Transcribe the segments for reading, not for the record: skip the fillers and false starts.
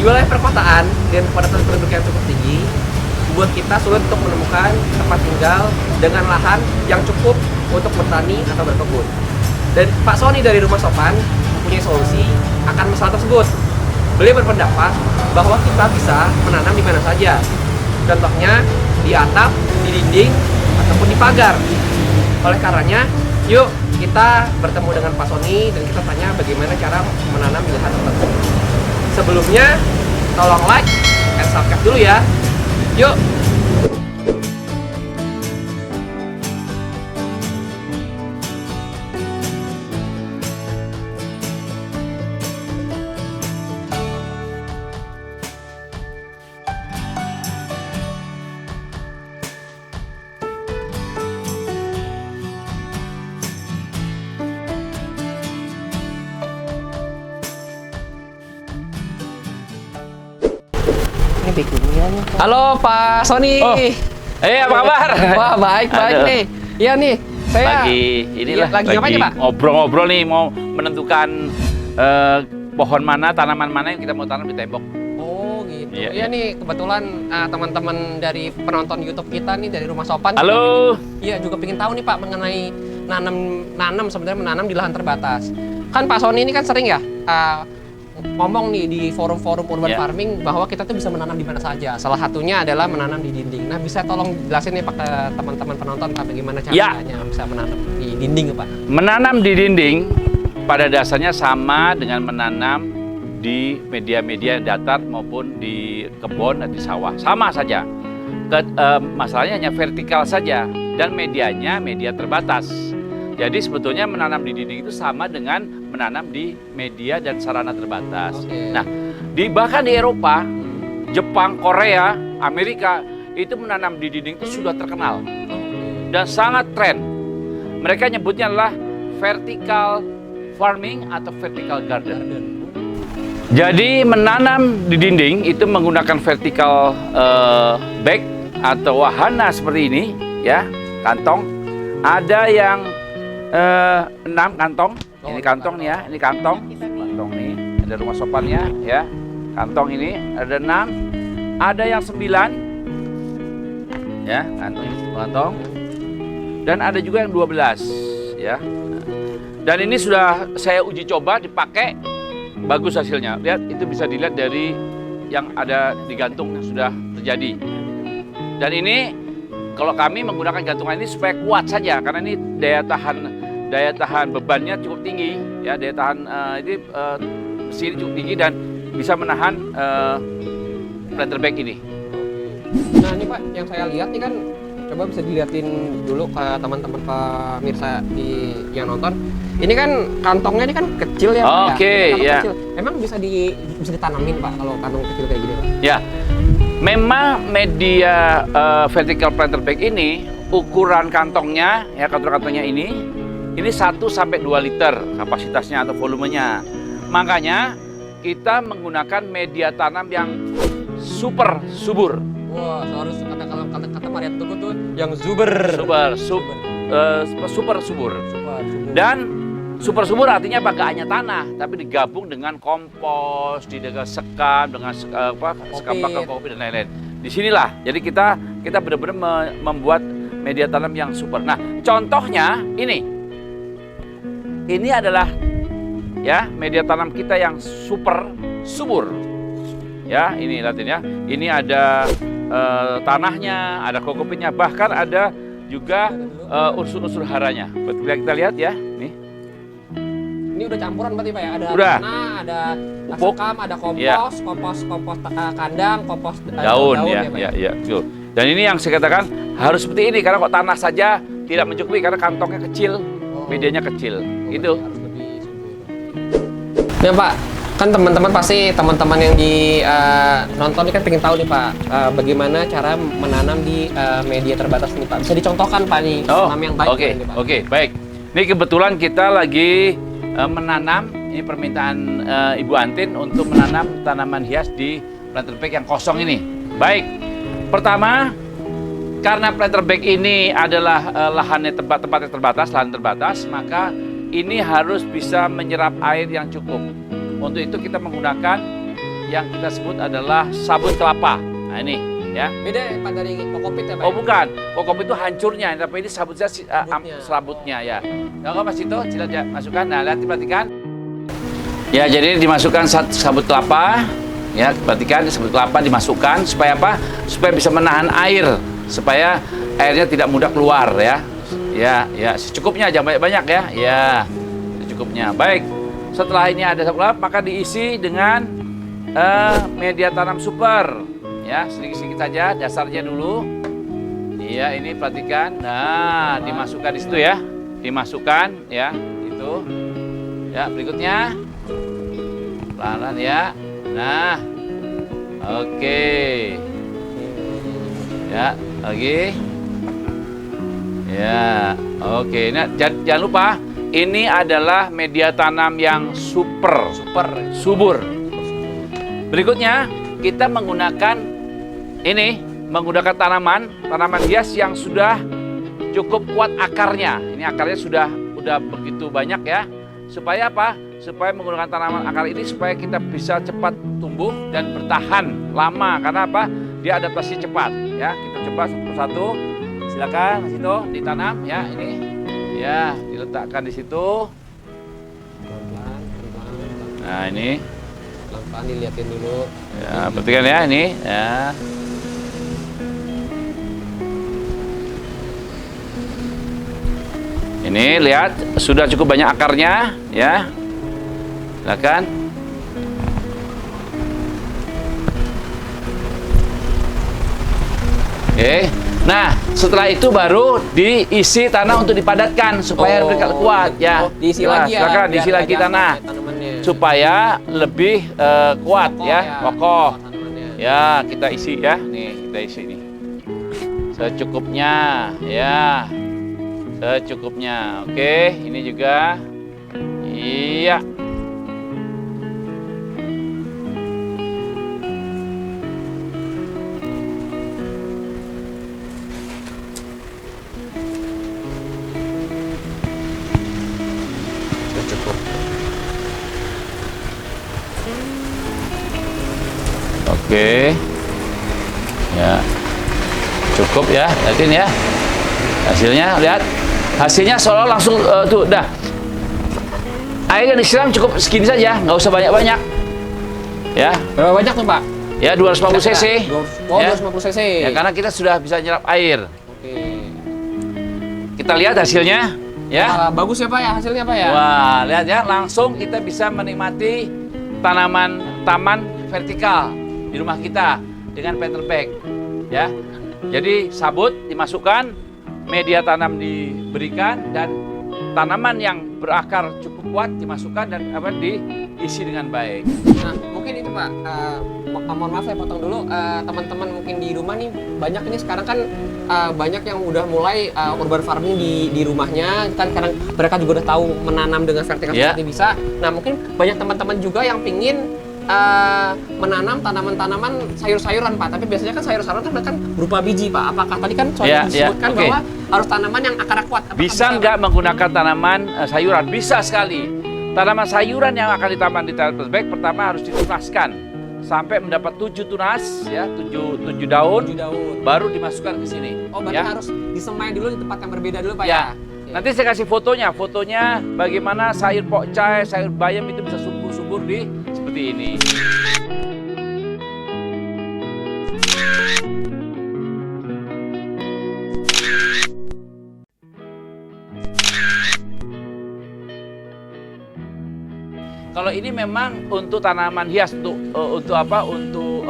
Di wilayah perkotaan dan kepadatan penduduk yang cukup tinggi, buat kita sulit untuk menemukan tempat tinggal dengan lahan yang cukup untuk bertani atau berkebun. Dan Pak Sony dari Rumah Sopan mempunyai solusi akan masalah tersebut. Beliau berpendapat bahwa kita bisa menanam di mana saja. Contohnya di atap, di dinding, ataupun di pagar. Oleh karenanya, yuk kita bertemu dengan Pak Sony dan kita tanya bagaimana cara menanam di lahan tertentu. Sebelumnya, tolong like dan subscribe dulu ya. Yuk! Halo Pak Sony. Oh, apa kabar? Wah, baik Aduh. nih. Iya nih, saya lagi ngapain ya, Pak? ngobrol-ngobrol nih, mau menentukan pohon mana, tanaman mana yang kita mau tanam di tembok. Oh gitu. Iya, Iya nih, kebetulan teman-teman dari penonton YouTube kita nih dari Rumah Sopan. Halo. Iya juga pengen tahu nih Pak mengenai sebenarnya menanam di lahan terbatas. Kan Pak Sony ini kan sering ya ngomong nih di forum-forum urban farming bahwa kita tuh bisa menanam di mana saja. Salah satunya adalah menanam di dinding. Nah, bisa tolong jelasin nih Pak ke teman-teman penonton Pak bagaimana caranya bisa menanam di dinding Pak? Menanam di dinding pada dasarnya sama dengan menanam di media-media datar maupun di kebun dan di sawah. Sama saja. Masalahnya hanya vertikal saja dan medianya media terbatas. Jadi sebetulnya menanam di dinding itu sama dengan menanam di media dan sarana terbatas. Nah, bahkan di Eropa, Jepang, Korea, Amerika itu menanam di dinding itu sudah terkenal dan sangat tren. Mereka nyebutnya adalah vertical farming atau vertical garden. Jadi menanam di dinding itu menggunakan vertical bag atau wahana seperti ini, ya, kantong. Ada yang 6 kantong, ini kantong nih ya, ini kantong nih, ada Rumah Sopannya ya, kantong ini ada 6, ada yang 9, ya, kantong, dan ada juga yang 12, ya. Dan ini sudah saya uji coba dipakai, bagus hasilnya. Lihat, itu bisa dilihat dari yang ada digantung yang sudah terjadi. Dan ini kalau kami menggunakan gantungan ini supaya kuat saja, karena ini daya tahan bebannya cukup tinggi, ya, daya tahan besi ini cukup tinggi dan bisa menahan planter bag ini. Nah ini Pak, yang saya lihat nih kan, coba bisa dilihatin dulu ke teman-teman pemirsa yang nonton. Ini kan kantongnya ini kan kecil ya Pak. Oke, ya. Kecil. Emang bisa ditanamin Pak kalau kantong kecil kayak gini Pak? Ya. Memang media vertical planter bag ini ukuran kantongnya, ya, kantongnya ini 1 sampai 2 liter kapasitasnya atau volumenya. Makanya kita menggunakan media tanam yang super subur. Wah, harus kalau kata Maria Teguh tuh yang super subur. Dan super subur artinya gak hanya tanah, tapi digabung dengan kompos, dengan sekam, dengan sekam bakal kopi dan lain-lain. Disinilah, jadi kita benar-benar membuat media tanam yang super. Nah, contohnya ini adalah, ya, media tanam kita yang super subur. Ya, ini lihatin ya. Ini ada tanahnya, ada kokopitnya, bahkan ada juga unsur-unsur haranya. Kita lihat ya, nih. Ini udah campuran berarti Pak ya? Ada udah. tanah, ada pupuk, sekam, ada kompos, ya. kompos kandang, kompos daun ya, ya, ya, betul. Dan ini yang saya katakan harus seperti ini, karena kok tanah saja tidak mencukupi karena kantongnya kecil, medianya kecil, gitu. Harus lebih subur. Ya Pak, kan teman-teman yang di nonton ini kan pengen tahu nih Pak, bagaimana cara menanam di media terbatas nih Pak. Bisa dicontohkan Pak nih, tanam yang baik. Oke, baik. Ini kebetulan kita lagi menanam, ini permintaan Ibu Antin untuk menanam tanaman hias di planter bag yang kosong ini. Baik, pertama, karena planter bag ini adalah lahannya tempatnya terbatas, lahan terbatas, maka ini harus bisa menyerap air yang cukup. Untuk itu kita menggunakan yang kita sebut adalah sabut kelapa. Nah ini ya. Beda ya Pak dari kokopit ya Pak? Oh bukan, kokopit itu hancurnya, tapi ini sabutnya Sabutnya. serabutnya ya. Kalau Mas Tito, silakan masukkan. Nah, lihat perhatikan. Ya, jadi dimasukkan sabut kelapa. Ya, perhatikan sabut kelapa dimasukkan supaya apa? Supaya bisa menahan air, supaya airnya tidak mudah keluar ya. Ya, secukupnya aja, banyak-banyak ya. Ya, secukupnya. Baik. Setelah ini ada sabut kelapa, maka diisi dengan media tanam super. Ya, sedikit-sedikit saja, dasarnya dulu. Iya, ini perhatikan. Nah, dimasukkan di situ ya. Dimasukkan ya, itu. Ya, berikutnya. Pelan-pelan ya. Nah. Oke. Ya, lagi. Ya, oke. Nah, jangan lupa ini adalah media tanam yang subur. Berikutnya, kita menggunakan tanaman hias yang sudah cukup kuat akarnya. Ini akarnya sudah begitu banyak ya. Supaya apa? Supaya menggunakan tanaman akar ini supaya kita bisa cepat tumbuh dan bertahan lama. Karena apa? Dia adaptasi cepat ya. Kita coba satu persatu. Silakan Mas Tito ditanam ya ini. Ya, diletakkan di situ. Pelan-pelan. Nah, ini. Pelan-pelan dilihatin dulu. Ya, perhatikan ya ini. Ya. Ini lihat sudah cukup banyak akarnya ya. Silakan. Oke. Nah, setelah itu baru diisi tanah untuk dipadatkan supaya lebih kuat ya. Diisi Ya, lagi ya. silakan biar diisi lagi nggak tanah jatuh ya tanamannya. supaya lebih kuat Kokoh ya, kokoh. tanamannya. Ya, kita isi ya. Nih, kita isi nih. Secukupnya ya. Secukupnya. Oke, ini juga. Iya. Sudah cukup. Oke. Ya. Cukup ya, yakin ya. Hasilnya lihat. Hasilnya seolah langsung tuh dah. Air yang disiram cukup segini saja, nggak usah banyak-banyak. Ya. Berapa banyak tuh Pak? Ya 250 cc. Oh, Ya. 250 cc. Ya, karena kita sudah bisa nyerap air. Oke. Kita lihat hasilnya ya. Bagus ya Pak ya hasilnya Pak ya? Wah, lihat ya, langsung kita bisa menikmati taman vertikal di rumah kita dengan planter bag. Ya. Jadi sabut dimasukkan, media tanam diberikan dan tanaman yang berakar cukup kuat dimasukkan dan diisi dengan baik. Nah, mungkin itu Pak, mohon maaf saya potong dulu. Teman-teman mungkin di rumah nih banyak ini sekarang kan banyak yang udah mulai urban farming di rumahnya. Kan sekarang mereka juga udah tahu menanam dengan vertikal seperti bisa. Nah, mungkin banyak teman-teman juga yang pingin menanam tanaman-tanaman sayur-sayuran Pak. Tapi biasanya kan sayur-sayuran kan berupa biji Pak. Apakah tadi kan soalnya disebutkan bahwa harus tanaman yang akarnya kuat? Bisa nggak menggunakan tanaman sayuran? Bisa sekali. Tanaman sayuran yang akan ditanam di planter bag pertama harus ditunaskan sampai mendapat 7 tunas ya, 7 daun, baru dimasukkan ke sini. Oh, berarti ya. harus disemai dulu di tempat yang berbeda dulu Pak Ya. Nanti saya kasih fotonya bagaimana sayur pokcai, sayur bayam itu bisa subur-subur di seperti ini. Kalau ini memang untuk tanaman hias, untuk apa? Untuk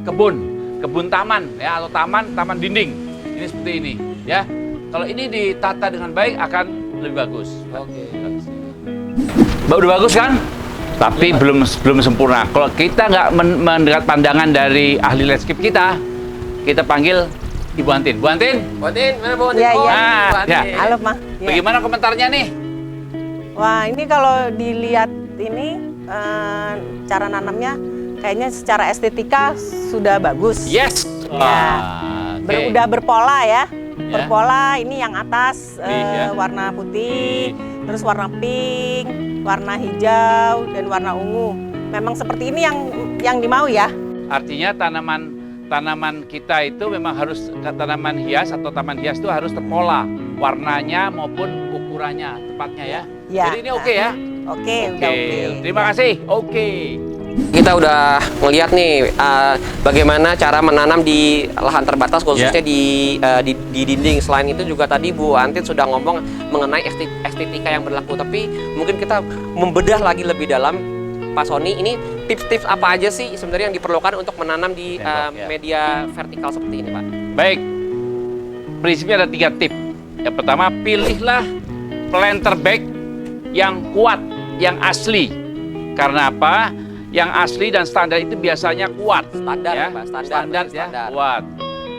kebun taman ya, atau taman dinding. Ini seperti ini ya. Kalau ini ditata dengan baik akan lebih bagus. Oke. Udah bagus kan? Tapi belum sempurna. Kalau kita nggak mendengar pandangan dari ahli landscape kita panggil Ibu Antin. Bu Antin? Bu Antin, mana Bu Antin? Iya, iya. Bu Antin. Ya. Halo, Ma. Ya. Bagaimana komentarnya nih? Wah, ini kalau dilihat ini cara nanamnya kayaknya secara estetika sudah bagus. Yes. Oke. Udah berpola ya. Ya. Berpola ini yang atas Ya. warna putih, terus warna pink, warna hijau dan warna ungu. memang seperti ini yang dimau ya. Artinya tanaman kita itu memang harus tanaman hias atau taman hias itu harus terpola warnanya maupun ukurannya tepatnya ya. Ya. Jadi ini oke ya. Oke, udah oke. Terima kasih. Oke. Kita udah ngeliat nih bagaimana cara menanam di lahan terbatas khususnya di dinding. Selain itu juga tadi Bu Antin sudah ngomong mengenai estetika yang berlaku. Tapi mungkin kita membedah lagi lebih dalam, Pak Sony. Ini tips-tips apa aja sih sebenarnya yang diperlukan untuk menanam di media vertikal seperti ini, Pak? Baik. Prinsipnya ada 3 tips. Yang pertama, pilihlah planter bag yang kuat, yang asli. Karena apa? Yang asli dan standar itu biasanya kuat. Standar ya, Pak. Standar ya, kuat.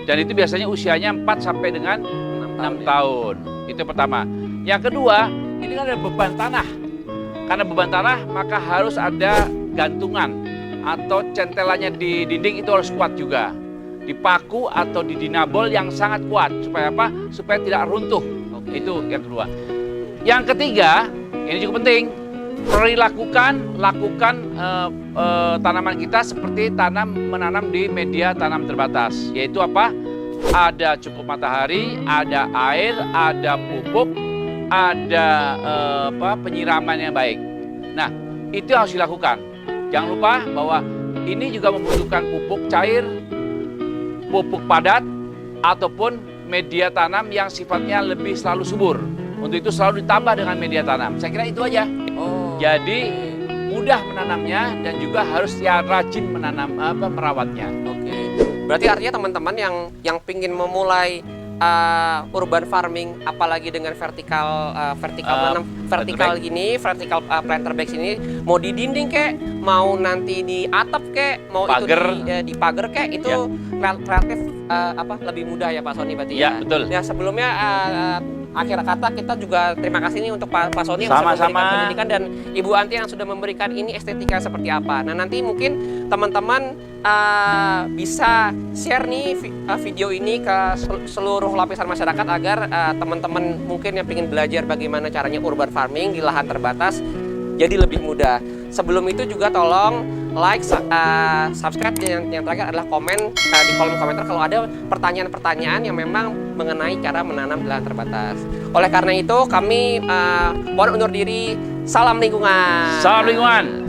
Dan itu biasanya usianya 4 sampai dengan 6 tahun. Itu pertama. Yang kedua, ini kan ada beban tanah. Karena beban tanah, maka harus ada gantungan atau centelannya di dinding itu harus kuat juga. Dipaku atau didinabol yang sangat kuat. Supaya apa? Supaya tidak runtuh. Itu yang kedua. Yang ketiga, ini cukup penting. Lakukan tanaman kita seperti menanam di media tanam terbatas, yaitu apa? Ada cukup matahari, ada air, ada pupuk, ada penyiraman yang baik. Nah, itu harus dilakukan. Jangan lupa bahwa ini juga membutuhkan pupuk cair, pupuk padat, ataupun media tanam yang sifatnya lebih selalu subur. Untuk itu selalu ditambah dengan media tanam. Saya kira itu aja. Jadi mudah menanamnya dan juga harus ya rajin merawatnya. Oke. Berarti artinya teman-teman yang pingin memulai urban farming, apalagi dengan vertikal menanam vertikal gini, vertikal planter bags ini, mau di dinding kek, mau nanti di atap kek, mau pagar. itu di pagar kek, itu relatif lebih mudah ya Pak Sony berarti ya. Ya, betul. Ya sebelumnya akhir kata kita juga terima kasih nih untuk Pak Sony yang sudah Sama-sama. memberikan pendidikan dan Ibu Anti yang sudah memberikan ini estetika seperti apa. Nah nanti mungkin teman-teman bisa share nih video ini ke seluruh lapisan masyarakat agar teman-teman mungkin yang ingin belajar bagaimana caranya urban farming di lahan terbatas jadi lebih mudah. Sebelum itu juga tolong like, subscribe, dan yang terakhir adalah komen di kolom komentar kalau ada pertanyaan-pertanyaan yang memang mengenai cara menanam di lahan terbatas. Oleh karena itu kami mohon undur diri. Salam lingkungan. Salam lingkungan.